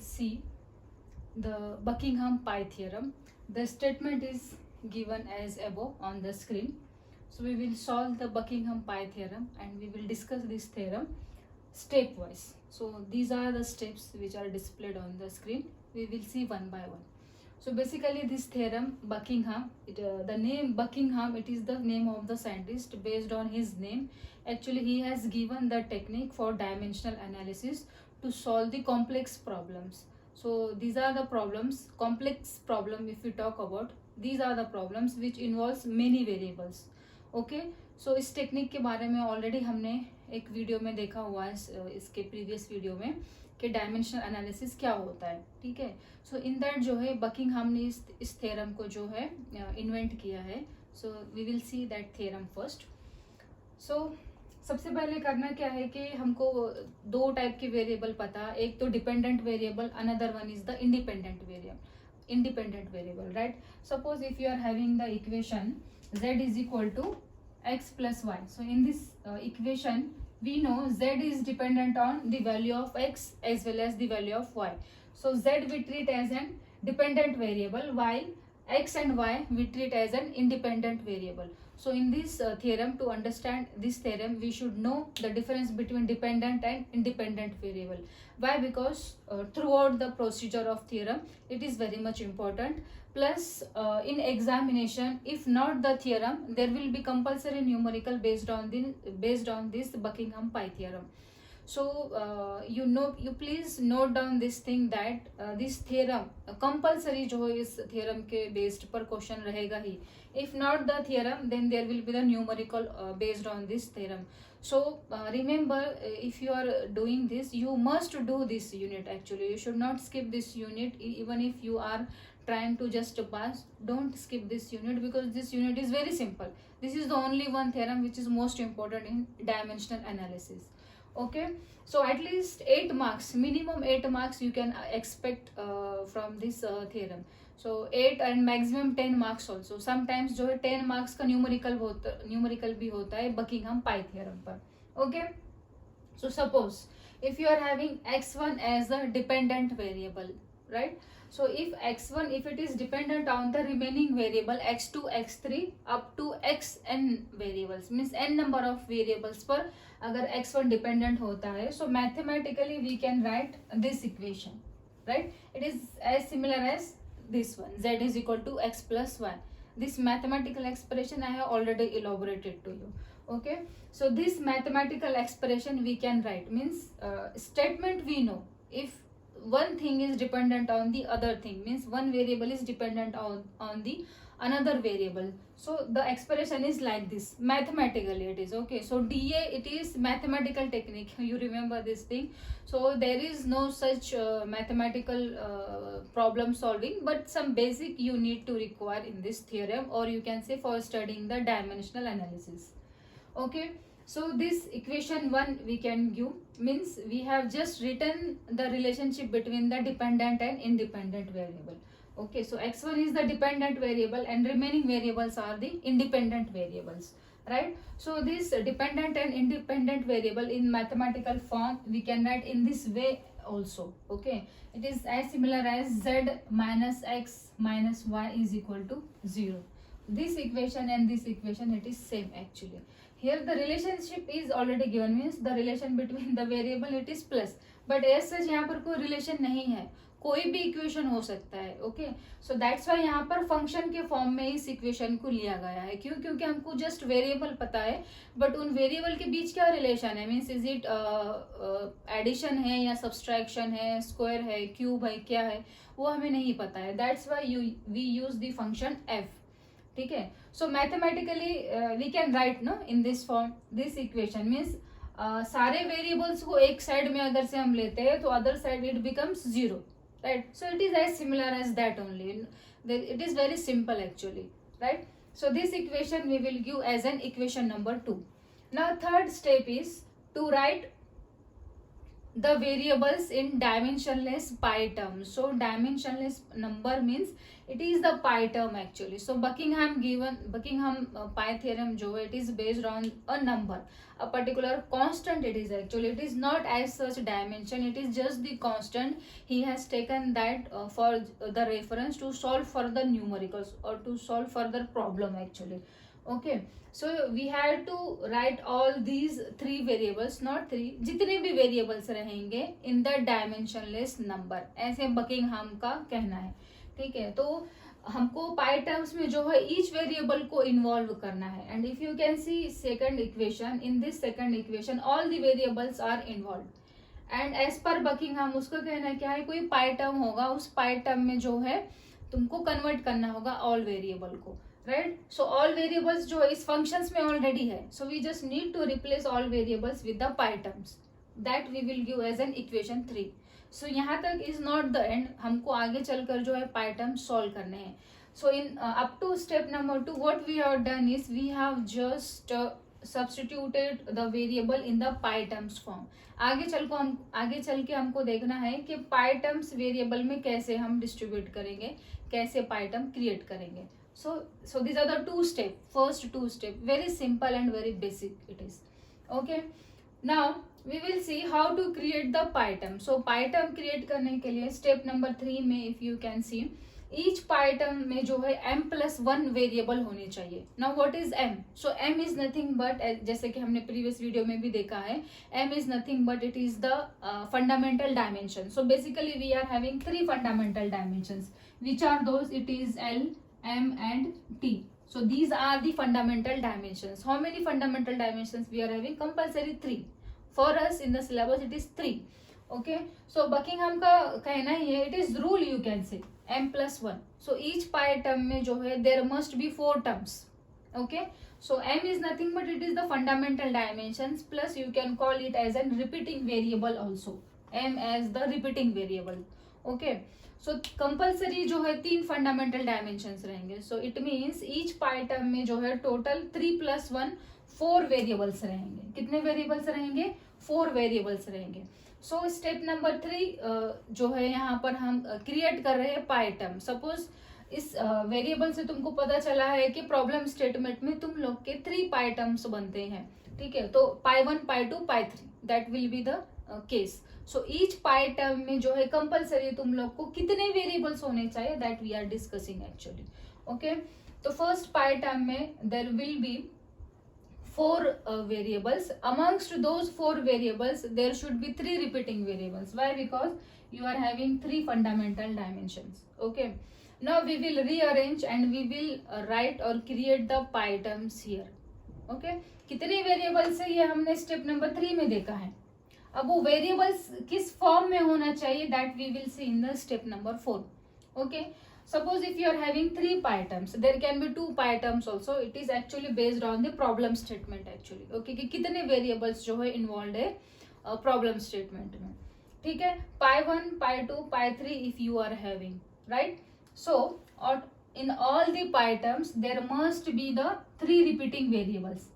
see the Buckingham Pi theorem. The statement is given as above on the screen. So we will solve the Buckingham Pi theorem and we will discuss this theorem stepwise. So these are the steps which are displayed on the screen. We will see one by one. So basically this theorem Buckingham, the name Buckingham, it is the name of the scientist based on his name. Actually he has given the technique for dimensional analysis to solve the complex problems. So these are the problems, complex problem if we talk about, these are the problems which involves many variables. Okay so इस technique के बारे में already हमने एक video में देखा हुआ है, इसके प्रीवियस वीडियो में, कि डायमेंशनल एनालिसिस क्या होता है. ठीक है. सो इन दैट जो है बकिंगहाम ने इस थ्योरम को जो है इन्वेंट किया है. So we will see that theorem first. So सबसे पहले करना क्या है कि हमको दो टाइप के वेरिएबल पता, एक तो dependent variable, another one is the independent variable, right. Suppose if you are having the equation z is equal to x plus y. So in this equation we know z is dependent on the value of x as well as the value of y. So z we treat as an dependent variable while x and y we treat as an independent variable. So in this theorem, to understand this theorem we should know the difference between dependent and independent variable. Why? Because throughout the procedure of theorem it is very much important. Plus in examination, if not the theorem, there will be compulsory numerical based on this Buckingham Pi theorem. So you please note down this thing that this theorem compulsory जो है इस theorem के based पर question रहेगा ही. If not the theorem, then there will be the numerical based on this theorem. So remember, if you are doing this, you must do this unit. Actually you should not skip this unit. Even if you are trying to just pass, don't skip this unit, because this unit is very simple. This is the only one theorem which is most important in dimensional analysis. Okay, so at least 8 marks, minimum 8 marks you can expect from this theorem. So 8 and maximum 10 marks also. Sometimes जो है 10 marks का numerical भी होता है बकिंगहाम पाई theorem पर. Okay, so suppose if you are having x1 as a dependent variable, right. So if x1, if it is dependent on the remaining variable x2, x3 up to xn variables, means n number of variables पर अगर x1 dependent होता है, so mathematically we can write this equation, right. It is as similar as this one, z is equal to x plus y. This mathematical expression I have already elaborated to you. Okay, so this mathematical expression we can write, means statement we know. If one thing is dependent on the other thing, means one variable is dependent on the another variable, so the expression is like this. Mathematically it is okay. So DA, it is mathematical technique. You remember this thing. So there is no such mathematical problem solving, but some basic you need to require in this theorem, or you can say for studying the dimensional analysis. Okay, so this equation 1 we can give, means we have just written the relationship between the dependent and independent variable. Okay, so x1 is the dependent variable and remaining variables are the independent variables, right. So this dependent and independent variable in mathematical form we can write in this way also. Okay, it is as similar as z minus x minus y is equal to 0. This equation and this equation, it is same actually. Here the relationship is already given, means the relation between the variable it is plus, but as such यहाँ पर कोई relation नहीं है, कोई भी equation हो सकता है. ओके, सो दैट्स वाई यहाँ पर फंक्शन के फॉर्म में इस इक्वेशन को लिया गया है. क्यों? क्योंकि हमको जस्ट वेरिएबल पता है, बट उन वेरिएबल के बीच क्या रिलेशन है, मीन्स इज इट एडिशन है या सब्सट्रैक्शन है, स्क्वायर है, क्यूब है, क्या है, वो हमें नहीं पता है. That's why we use the function F. ठीक है. So mathematically we can write no in this form this equation, means सारे वेरिएबल्स को एक साइड में अगर से हम लेते हैं तो other side it becomes zero, right. So it is as similar as that only. It is very simple actually, right. So this equation we will give as an equation number 2. Now third step is to write the variables in dimensionless pi term. So dimensionless number means it is the pi term actually. So Buckingham pi theorem जो है, it is based on a number, a particular constant. It is actually, it is not as such dimension, it is just the constant. He has taken that for the reference to solve further numericals or to solve further problem actually. Okay, so we had to write all these three variables, not three, जितने भी variables रहेंगे in the dimensionless number, ऐसे बकिंगहाम का कहना है. ठीक है, तो हमको पाई टर्म्स में जो है ईच वेरिएबल को इन्वॉल्व करना है. And if you can see second equation, in this second equation all the variables are involve. And as per Buckingham उसका कहना है क्या है, कोई पाई टर्म होगा, उस पाई टर्म में जो है तुमको कन्वर्ट करना होगा ऑल वेरिएबल को, राइट. सो ऑल वेरिएबल्स जो इस फंक्शंस में ऑलरेडी है, so we just need to replace all variables with the pi terms, that we will give as an equation 3. So यहाँ तक इज नॉट द एंड, हमको आगे चलकर जो है पाई टर्म सॉल्व करने हैं. So in up to step number 2 what we have done is we have just substituted the variable in the pi terms form. आगे चल के हमको देखना है कि पाई टर्म्स वेरिएबल में कैसे हम डिस्ट्रीब्यूट करेंगे, कैसे पाई टर्म क्रिएट करेंगे. So these are the first two step, very simple and very basic it is. Okay, now we will see how to create the pi term. So pi term create करने के लिए step number 3 में if you can see, each pi term में जो है m+1 variable होने चाहिए. Now what is m? So m is nothing but, जैसे कि हमने previous video में भी देखा है, m is nothing but it is the fundamental dimension. So basically we are having 3 fundamental dimensions. Which are those? It is L, M and T. So these are the fundamental dimensions. How many fundamental dimensions we are having? Compulsory 3. For us in the syllabus it is 3. Okay, so Buckingham का कहना ही है, it is rule you can say, m+1. So each pi term में जो है there must be 4 terms. Okay, so m is nothing but it is the fundamental dimensions, plus you can call it as a repeating variable also, m as the repeating variable. Okay, so compulsory जो है 3 fundamental dimensions रहेंगे. So it means each pi term में जो है total 3+1 4 variables रहेंगे. कितने variables रहेंगे? 4 variables रहेंगे. सो स्टेप नंबर 3 जो है यहाँ पर हम क्रिएट कर रहे हैं पाई टर्म. सपोज इस वेरिएबल से तुमको पता चला है कि प्रॉब्लम स्टेटमेंट में तुम लोग के 3 पाई टर्म्स बनते हैं. ठीक है, तो पाई 1, pi 2, pi 3, that will be the case. So each pi term में जो है कंपल्सरी तुम लोग को कितने वेरिएबल्स होने चाहिए, that we are discussing actually. Okay, तो फर्स्ट पाई टर्म में there will be 4 variables. Amongst those 4 variables there should be 3 repeating variables. Why? Because you are having 3 fundamental dimensions. Okay, now we will rearrange and we will write or create the pi terms here. Okay, कितने variables है ये हमने step number 3 में देखा है. अब वो variables किस फॉर्म में होना चाहिए, that we will see in the step number 4. Okay, suppose if you are having 3 pi terms, there can be 2 pi terms also. It is actually based on the problem statement actually. Okay, कि कितने variables जो है involve है problem statement में. ठीक है, pi 1, pi 2, pi 3 if you are having, right. So in all the pi terms there must be the 3 repeating variables.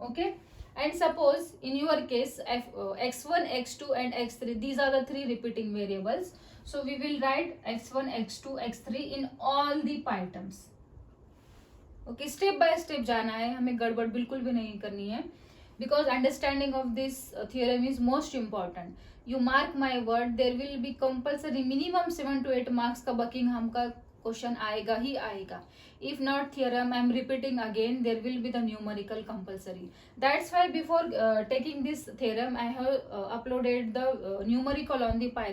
Okay, and suppose in your case x1, x2 and x3, these are the 3 repeating variables. So we will write x1, x2, x3 in all the pi terms. Okay, step by step जाना है, हमें गड़बड़ बिल्कुल भी नहीं करनी है, because understanding of this theorem is most important. You mark my word, there will be compulsory minimum 7 to 8 marks का बकिंगहाम का क्वेश्चन आएगा ही आएगा. If not theorem, I am repeating again, there will be the numerical compulsory. That's why before taking this theorem, I have uploaded the numerical on the pi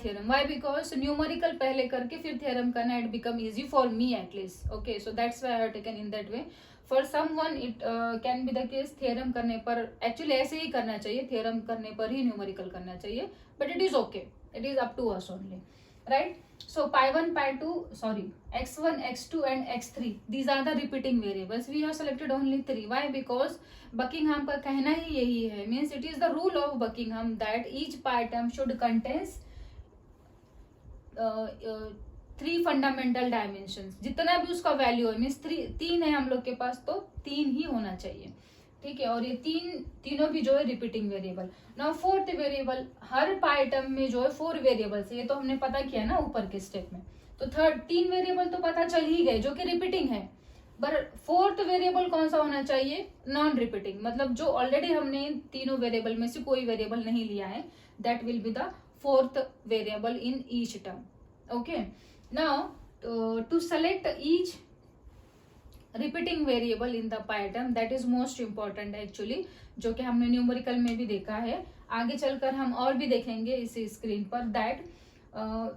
theorem. Why? Because numerical पहले करके फिर theorem करना, it become easy for me at least. Okay, so that's why I have taken in that way. For someone it can be the case theorem करने पर actually ऐसे ही करना चाहिए, theorem करने पर ही numerical करना चाहिए, but it is okay. It is up to us only, right? So pi 1, pi 2, sorry, x1, x2 and x3, these are the repeating variables. We have selected only 3. Why? Because Buckingham का कहना ही यही है, means it is the rule of Buckingham that each pi term should contains 3 fundamental dimensions. जितना भी उसका value है, means 3 है हम लोग के पास, तो 3 ही होना चाहिए. ठीक है, और ये तीनों भी जो है repeating variable. Now fourth variable, हर पाई टर्म में जो है 4 वेरिएबल्स है, ये तो हमने पता किया ना ऊपर के स्टेप में। तो थर्ड 3 वेरिएबल तो पता चल ही गए जो कि रिपीटिंग है, पर फोर्थ वेरिएबल कौन सा होना चाहिए, नॉन रिपीटिंग, मतलब जो ऑलरेडी हमने इन तीनों वेरिएबल में से कोई वेरिएबल नहीं लिया है, that will be the fourth variable in each term. Okay, now to select each repeating variable in the pi term, that is most important actually, जो कि हमने न्यूमेरिकल में भी देखा है, आगे चलकर हम और भी देखेंगे इस स्क्रीन पर, दैट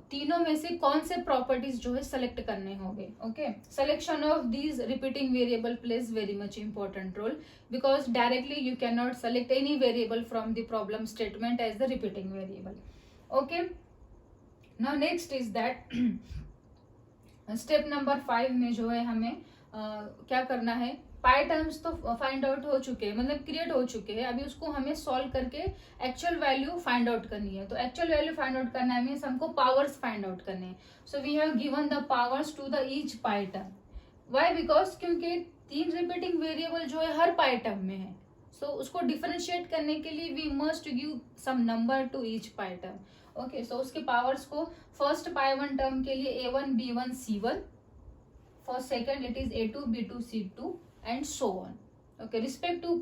तीनों में से कौन से प्रॉपर्टीज जो है सेलेक्ट करने होंगे। Okay, selection of these repeating variable plays very much important role, because directly you can not select any variable from the problem statement as the repeating variable. Okay, now next is that step number 5 में जो है हमें क्या करना है, pi terms तो find out हो चुके हैं, मतलब क्रिएट हो चुके हैं, अभी उसको हमें सॉल्व करके एक्चुअल वैल्यू फाइंड आउट करनी है। तो एक्चुअल वैल्यू फाइंड आउट करना है मीन्स हमको पावर्स फाइंड आउट करने हैं। So we have given the powers to the each pi term. Why, because क्योंकि 3 रिपीटिंग वेरिएबल जो है हर पाई टर्म में है, सो उसको डिफरेंशिएट करने के लिए we must give some number to each pi term. Okay, so उसके पावर्स को फर्स्ट पाई 1 टर्म के लिए A1 B1 C1, for second it is A2 B2 C2 and so on. Okay, respect to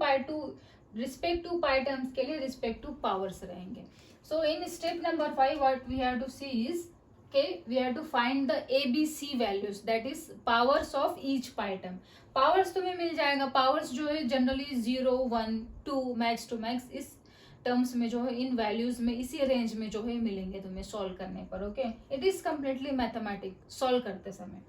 pi terms के लिए respect to powers रहेंगे। So in step number 5 what we have to see is, okay, we have to find the ABC values, that is powers of each pi term. Powers तुम्हें मिल जाएगा, powers जो है generally 0 1 2 max to max इस terms में जो है, इन values में इसी रेंज में जो है मिलेंगे तुम्हें सॉल्व करने पर। Okay, it is completely mathematics solve करते समय।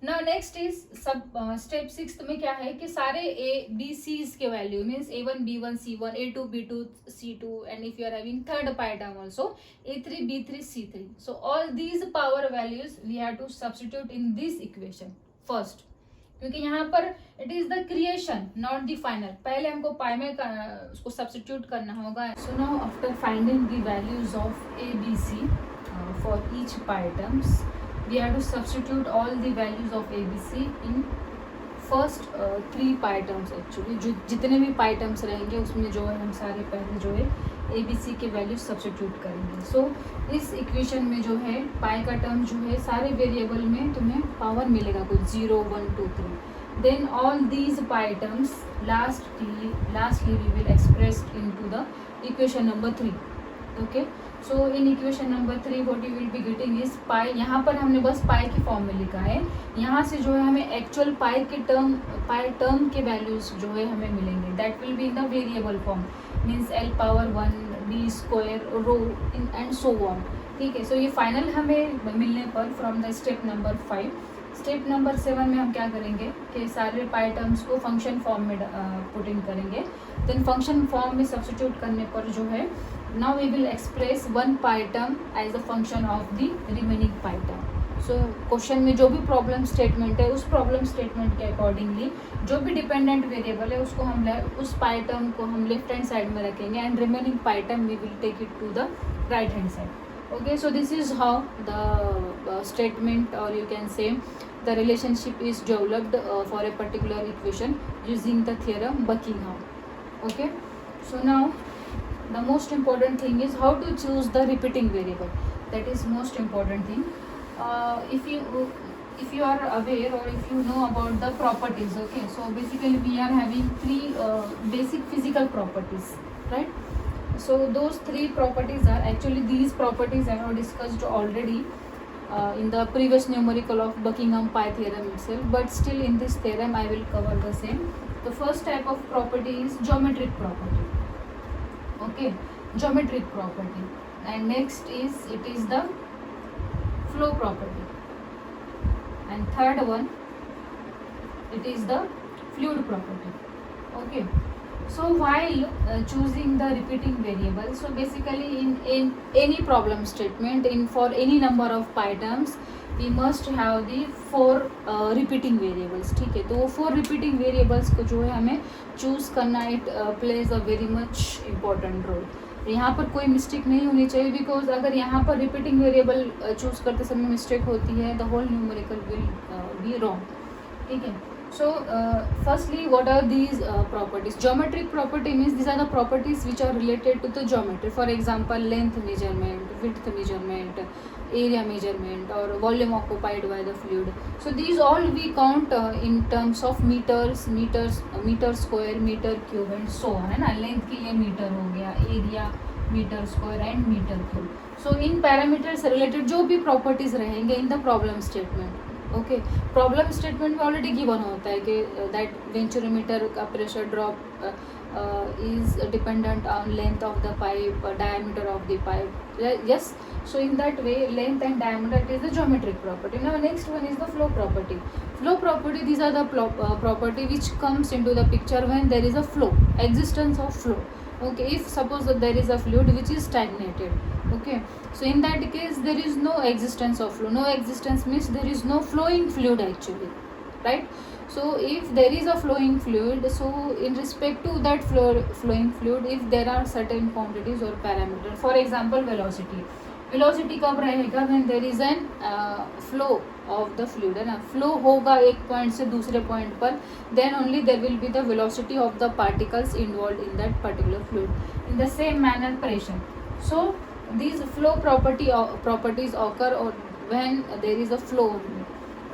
Now next is sub step 6 में क्या है कि सारे ABCs के value means A1 B1 C1 A2 B2 C2 and if you are having third pi term also A3 B3 C3, so all these power values we have to substitute in this equation first, क्योंकि यहाँ पर it is the creation not the final, पहले हमको पाई में उसको substitute करना होगा। So now after finding the values of ABC for each pi terms, we have to substitute all the values of ABC in first 3 pi terms actually, जो जितने भी pi terms रहेंगे उसमें जो है हम सारे पहले जो है ABC के वैल्यू सब्स्टिट्यूट करेंगे। सो इस इक्वेशन में जो है पाई का टर्म जो है सारे वेरिएबल में तुम्हें पावर मिलेगा कुछ 0 1 2 3, then all these pi terms lastly we will express into the equation number 3। Okay, so in equation number 3 what you will be getting is pi, यहाँ पर हमने बस पाई की फॉर्म में लिखा है, यहाँ से जो है हमें एक्चुअल पाई टर्म के वैल्यूज जो है हमें मिलेंगे, that will be in the variable form means L power 1 B square rho and so on. ठीक है, सो ये फाइनल हमें मिलने पर from the step number 5। Step number 7 में हम क्या करेंगे कि सारे पाई टर्म्स को फंक्शन फॉर्म में पुट इन करेंगे, देन फंक्शन फॉर्म में सब्स्टिट्यूट करने पर जो है now we will express one pi term as a function of the remaining pi term. So question में जो भी प्रॉब्लम स्टेटमेंट है उस प्रॉब्लम स्टेटमेंट के अकॉर्डिंगली जो भी डिपेंडेंट वेरिएबल है उसको हम उस पाई टर्म को हम लेफ्ट हैंड साइड में रखेंगे and remaining pi term we will take it to the right hand side. Okay, so this is how the statement और you can say the relationship is developed for a particular equation using the theorem Buckingham. Okay, so now the most important thing is how to choose the repeating variable, that is most important thing. If you are aware or if you know about the properties, okay, so basically we are having 3 basic physical properties, right? So those 3 properties are actually, these properties I have discussed already in the previous numerical of Buckingham pi theorem itself, but still in this theorem I will cover the same. The first type of property is geometric property. Okay, geometric property, and next is it is the flow property, and third one it is the fluid property. Okay, so while choosing the repeating variable, so basically in any problem statement for any number of pi terms we must have the 4 repeating variables. ठीक है, तो वो 4 repeating variables को जो है हमें choose करना, it plays a very much important role. यहाँ पर कोई मिस्टेक नहीं होनी चाहिए, बिकॉज अगर यहाँ पर रिपीटिंग वेरिएबल चूज करते समय मिस्टेक होती है the whole numerical will be wrong. ठीक है, So firstly, what are these properties? Geometric property means these are the properties which are related to the geometry. For example, length measurement, width measurement, area measurement, or volume occupied by the fluid. So these all we count in terms of meters, meter square, meter cube and so on, है ना. Length के लिए meter हो गया, area meter square and meter cube. So in parameters related जो भी properties रहेंगे in the problem statement. Okay, problem statement में ऑलरेडी गिवन होता है कि दैट वेंचुरोमीटर का pressure drop is dependent on length of the pipe, diameter of the pipe. Yes, so in that way length and diameter is the geometric property. Now next one is the flow property. Flow property, these are the property which comes into the picture when there is a flow, existence of flow. Okay, if suppose that there is a fluid which is stagnated, okay, so in that case there is no existence of flow. No existence means there is no flowing fluid actually, right? So if there is a flowing fluid, so in respect to that flowing fluid, if there are certain quantities or parameters, for example velocity. Velocity कब रहेगा when there is an flow of the fluid, है ना. Flow होगा एक point से दूसरे point पर, then only there will be the velocity of the particles involve in that particular fluid. In the same manner pressure. So these flow properties occur or when there is a flow only.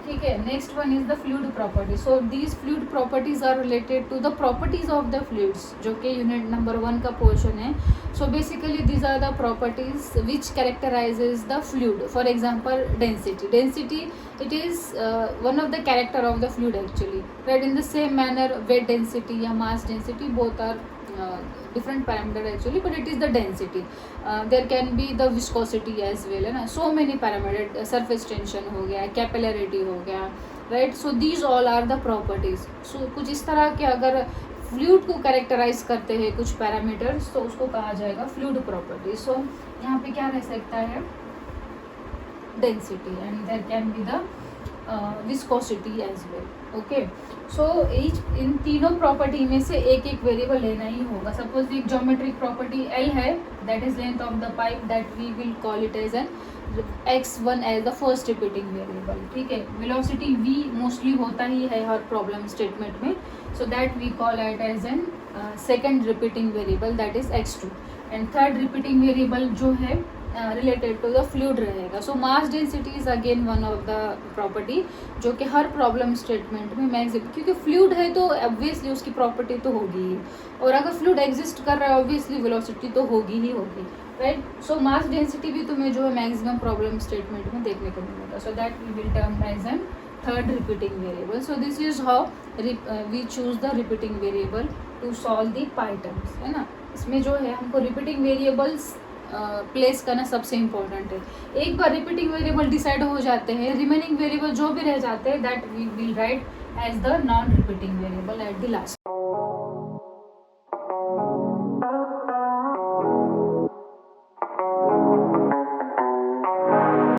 ठीक है. Next one is the fluid property. So these fluid properties are related to the properties of the fluids, जो कि unit number 1 का portion है. So basically these are the properties which characterises the fluid. For example density it is one of the character of the fluid actually, right? In the same manner weight density या mass density both are different parameter actually, but it is the density. There can be the viscosity as well, है ना. So many parameter, surface tension हो गया, capillarity हो गया, right? So these all are the properties. So कुछ इस तरह के अगर फ्लूइड को कैरेक्टराइज करते हैं कुछ पैरामीटर्स, तो उसको कहा जाएगा फ्लूइड प्रॉपर्टी. सो यहाँ पे क्या रह सकता है, density, and there can be the viscosity as well. Okay, so each इन तीनों प्रॉपर्टी में से एक एक वेरिएबल लेना ही होगा. सपोज एक ज्योमेट्रिक प्रॉपर्टी L है, that is length of the pipe, that we will call it as an x1 as the first repeating variable. ठीक है. वेलोसिटी v मोस्टली होता ही है हर प्रॉब्लम स्टेटमेंट में, so that we call it as an second repeating variable, that is x2. And third repeating variable जो है related to the fluid रहेगा. So mass density is again one of the property जो कि हर problem statement में maximum, क्योंकि fluid है तो ऑब्वियसली उसकी प्रॉपर्टी तो होगी ही, और अगर फ्लूइड एग्जिस्ट कर रहा है ऑब्वियसली वेलोसिटी तो होगी ही होगी, राइट. सो मास डेंसिटी भी तुम्हें जो है मैक्सिमम प्रॉब्लम स्टेटमेंट में देखने को मिलेगा. So that we will term as an third repeating variable. So this is how we choose the repeating variable to solve the pi terms, है ना. इसमें जो है हमको रिपीटिंग वेरिएबल्स प्लेस करना सबसे इम्पोर्टेंट है. एक बार रिपीटिंग वेरिएबल डिसाइड हो जाते हैं, रिमेनिंग वेरिएबल जो भी रह जाते हैं that we will write as the non repeating variable at the last.